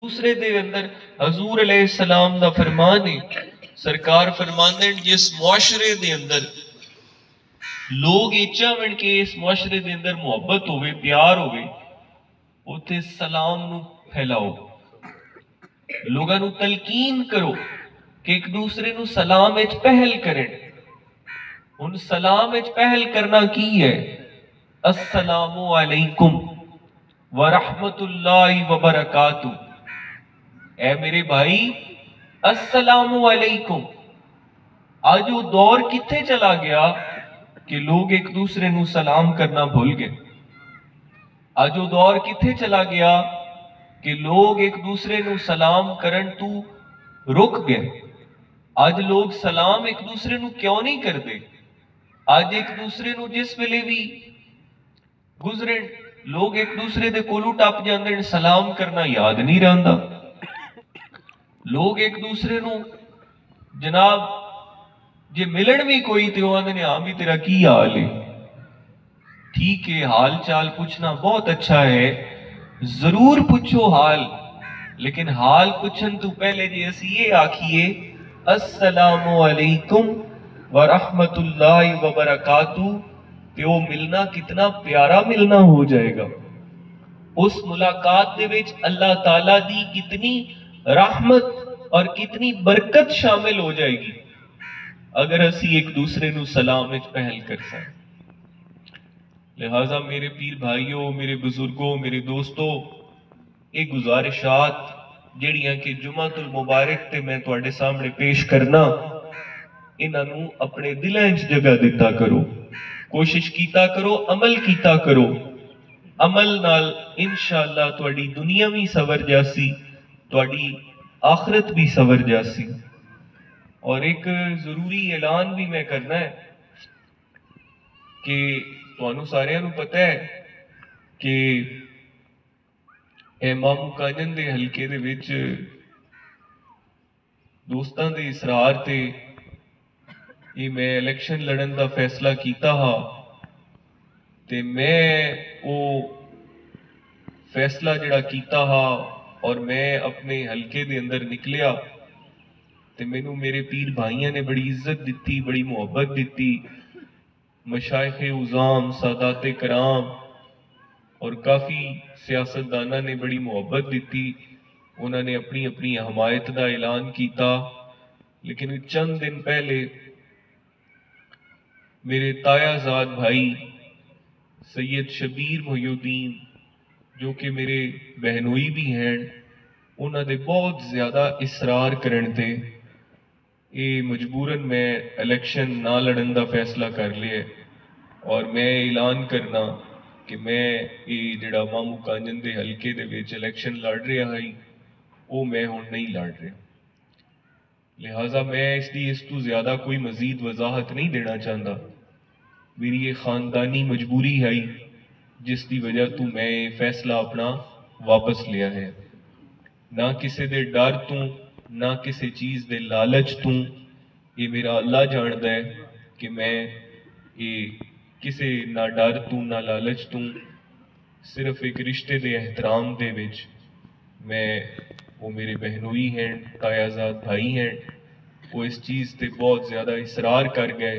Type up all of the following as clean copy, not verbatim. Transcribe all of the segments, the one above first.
دوسرے دے اندر حضور علیہ السلام دا فرمان ہے، سرکار فرماندے جس معاشرے دے اندر لوگ چاہن کہ اس معاشرے دے اندر محبت ہوئے، پیار ہوئے، اوتھے سلام نو پھیلاؤ، لوگاں نو تلقین کرو کہ ایک دوسرے نو سلام وچ پہل کرن۔ ان سلام وچ پہل کرنا کی ہے؟ السلام علیکم ورحمت اللہ وبرکاتہ۔ اے میرے بھائی السلام علیکم۔ آج وہ دور کتنے چلا گیا کہ لوگ ایک دوسرے نو سلام کرنا بھول گئے۔ آج وہ دور کتنے چلا گیا کہ لوگ ایک دوسرے نو سلام کرن تو رک گئے۔ آج لوگ سلام ایک دوسرے نو کیوں نہیں کرتے؟ آج ایک دوسرے نو جس ویلے بھی گزرن لوگ ایک دوسرے دے کولو ٹپ جاندے، سلام کرنا یاد نہیں رہندا۔ لوگ ایک دوسرے نو جناب جے ملن بھی کوئی تے آندے نے ہاں بھی تیرا کی حال ہے؟ ٹھیک ہے، حال چال پوچھنا بہت اچھا ہے، ضرور پوچھو حال، لیکن حال پوچھن تو پہلے جے اسی یہ آکھیے السلام علیکم ورحمت اللہ وبرکاتہ، تے وہ ملنا کتنا پیارا ملنا ہو جائے گا۔ اس ملاقات دے وچ اللہ تعالیٰ دی کتنی رحمت اور کتنی برکت شامل ہو جائے گی اگر اسی ایک دوسرے نو سلام وچ پہل کر سکیں۔ لہٰذا میرے پیر بھائیوں، میرے بزرگوں، میرے دوستوں، یہ گزارشات جڑیاں کہ جمعۃ المبارک تے میں تواڈے سامنے پیش کرنا، انہاں نو اپنے دلاں وچ جگہ دیتا کرو، کوشش کیتا کرو، عمل کیتا کرو۔ عمل نال انشاءاللہ تواڈی دنیا بھی سور جاسی، تواڈی آخرت بھی سور جاسی۔ اور ایک ضروری اعلان بھی میں کرنا ہے کہ تانوں سارے نو پتہ ہے کہ مامو کانجن دے حلقے دے وچ دوستاں دے اصرار تے یہ میں الیکشن لڑن دا فیصلہ کیتا ہا، تے میں او فیصلہ جڑا کیتا ہا اور میں اپنے حلقے دے اندر نکلیا تے مینوں میرے پیر بھائیاں نے بڑی عزت دیتی، بڑی محبت دیتی، مشائخ عظام، سادات کرام اور کافی سیاستدانہ نے بڑی محبت دیتی، انہوں نے اپنی اپنی حمایت دا اعلان کیتا۔ لیکن چند دن پہلے میرے تایا زاد بھائی سید شبیر محی الدین جو کہ میرے بہنوئی بھی ہیں، انہوں نے بہت زیادہ اصرار کرن تے یہ مجبوراً میں الیکشن نہ لڑن دا فیصلہ کر لیا اور میں اعلان کرنا کہ میں یہ جڑا مامو کانجن دے حلقے دے وچ الیکشن لڑ رہا ہے وہ میں ہن نہیں لڑ رہا۔ لہٰذا میں اس تو زیادہ کوئی مزید وضاحت نہیں دینا چاہتا۔ میری یہ خاندانی مجبوری ہے جس کی وجہ تو میں یہ فیصلہ اپنا واپس لیا ہے، نہ کسی دے ڈر تو نہ کسی چیز دے لالچ تو۔ یہ میرا اللہ جاندا ہے کہ میں یہ کسی نہ ڈر تو نہ لالچ تو، صرف ایک رشتے دے احترام دے وچ میں وہ میرے بہنوئی ہیں، تایا زاد بھائی ہیں، وہ اس چیز تے بہت زیادہ اصرار کر گئے،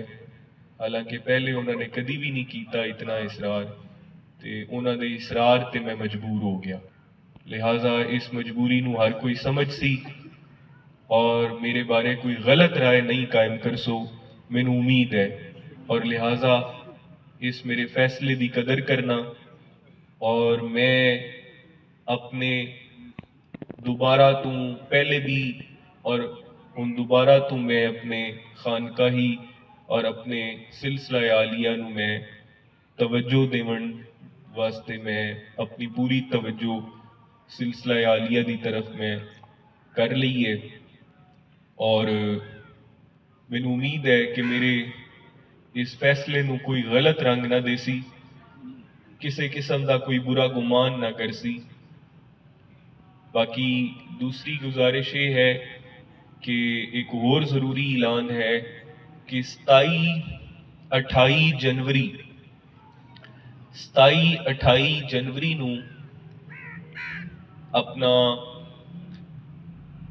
حالانکہ پہلے انہوں نے کدی بھی نہیں کیتا اتنا اصرار، تے انہوں نے اصرار تے میں مجبور ہو گیا۔ لہٰذا اس مجبوری نو ہر کوئی سمجھ سی اور میرے بارے کوئی غلط رائے نہیں قائم کر سو، مینوں امید ہے، اور لہٰذا اس میرے فیصلے دی قدر کرنا اور میں اپنے دوبارہ تو پہلے بھی اور ان دوبارہ تو میں اپنے خانقاہی اور اپنے سلسلہ عالیہ نو میں توجہ دیون واسطے میں اپنی پوری توجہ سلسلہ عالیہ دی طرف میں کر لئیے، اور مینوں امید ہے کہ میرے اس فیصلے نو کوئی غلط رنگ نہ دے سی، کسی قسم دا کوئی برا گمان نہ کر سی۔ باقی دوسری گزارش یہ ہے کہ ایک اور ضروری اعلان ہے کہ 27-28 جنوری نو اپنا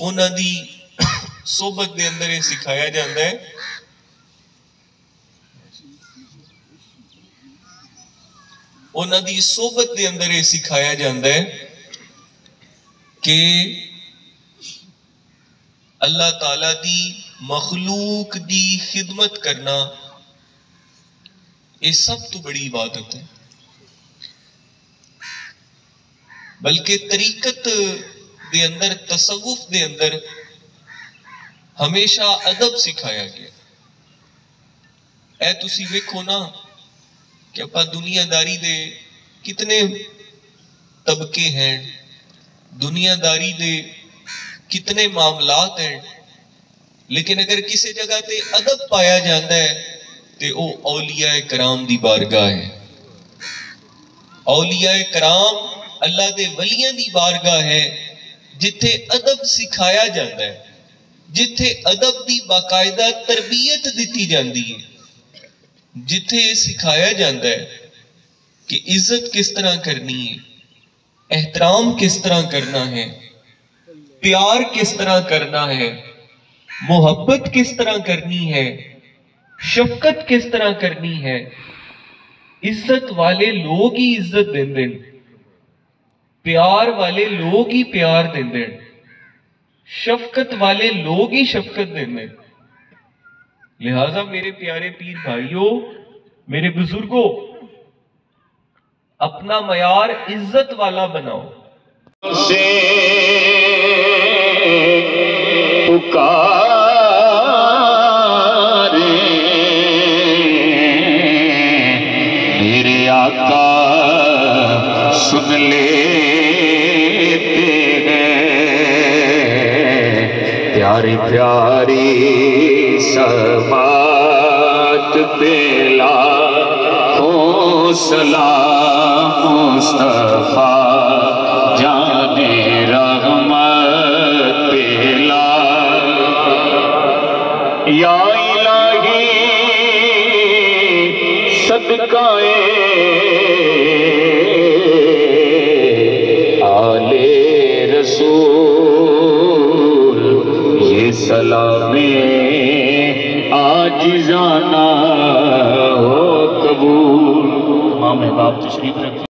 انہاں دی صحبت دے اندر یہ سکھایا جاندہ ہے انہاں دی صحبت دے اندر یہ سکھایا جاندہ ہے کہ اللہ تعالیٰ دی مخلوق دی خدمت کرنا یہ سب تو بڑی عبادت ہے، بلکہ طریقت دے اندر، تصوف دے اندر ہمیشہ ادب سکھایا گیا۔ اے تسی ویکھو نا کہ اپا دنیا داری دے کتنے طبقے ہیں، دنیا داری دے کتنے معاملات ہیں، لیکن اگر کسی جگہ تے ادب پایا جاندہ ہے تے او اولیاء کرام دی بارگاہ ہے۔ اولیاء کرام اللہ دے ولیاں دی بارگاہ ہے جتھے ادب سکھایا جاندہ ہے، جتھے ادب دی باقاعدہ تربیت دیتی جاندی ہے، جتھے سکھایا جاندہ ہے کہ عزت کس طرح کرنی ہے، احترام کس طرح کرنا ہے، پیار کس طرح کرنا ہے، محبت کس طرح کرنی ہے، شفقت کس طرح کرنی ہے۔ عزت والے لوگ ہی عزت دیں دیں، پیار والے لوگ ہی پیار دیں دیں، شفقت والے لوگ ہی شفقت دیں دیں۔ لہٰذا میرے پیارے پیر بھائیوں، میرے بزرگوں، اپنا معیار عزت والا بناؤ۔ سے پکارے میرے آقا سن لیتے ہیں، پیاری پیاری سماعت پہ لاکھوں سلام مصطفیٰ جان رحمت پہ لاکھ، یا الہی صدقہ آل رسول یہ سلام عاجزانہ ہو قبول۔ امام باب تشریف رکھ